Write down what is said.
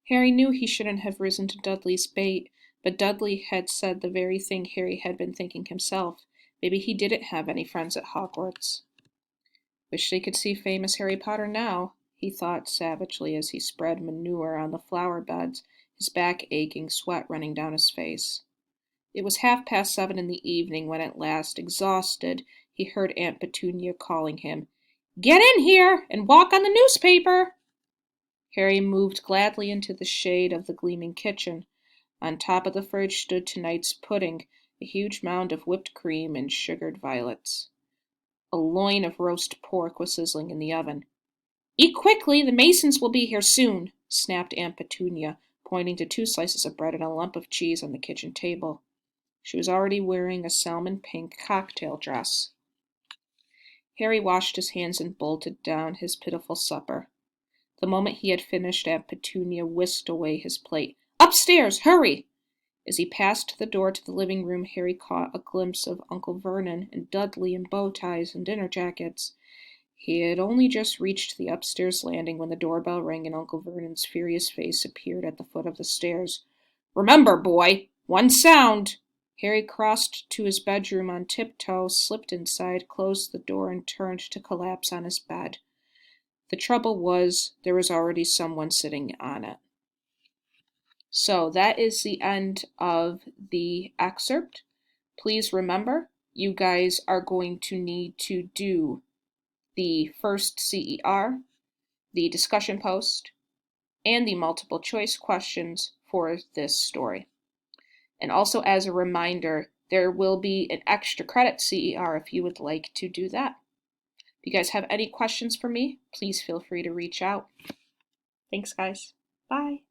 Harry knew he shouldn't have risen to Dudley's bait, but Dudley had said the very thing Harry had been thinking himself. Maybe he didn't have any friends at Hogwarts. Wish they could see famous Harry Potter now, he thought savagely as he spread manure on the flower beds, his back aching, sweat running down his face. It was 7:30 in the evening when at last, exhausted, he heard Aunt Petunia calling him. "Get in here and walk on the newspaper!" Harry moved gladly into the shade of the gleaming kitchen. On top of the fridge stood tonight's pudding, a huge mound of whipped cream and sugared violets. A loin of roast pork was sizzling in the oven. "Eat quickly, the Masons will be here soon," snapped Aunt Petunia, pointing to 2 slices of bread and a lump of cheese on the kitchen table. She was already wearing a salmon-pink cocktail dress. Harry washed his hands and bolted down his pitiful supper. The moment he had finished, Aunt Petunia whisked away his plate. "Upstairs! Hurry!" As he passed the door to the living room, Harry caught a glimpse of Uncle Vernon and Dudley in bow ties and dinner jackets. He had only just reached the upstairs landing when the doorbell rang and Uncle Vernon's furious face appeared at the foot of the stairs. "Remember, boy, one sound!" Harry crossed to his bedroom on tiptoe, slipped inside, closed the door, and turned to collapse on his bed. The trouble was, there was already someone sitting on it. So that is the end of the excerpt. Please remember, you guys are going to need to do the first CER, the discussion post, and the multiple choice questions for this story. And also as a reminder, there will be an extra credit CER if you would like to do that. If you guys have any questions for me, please feel free to reach out. Thanks, guys. Bye.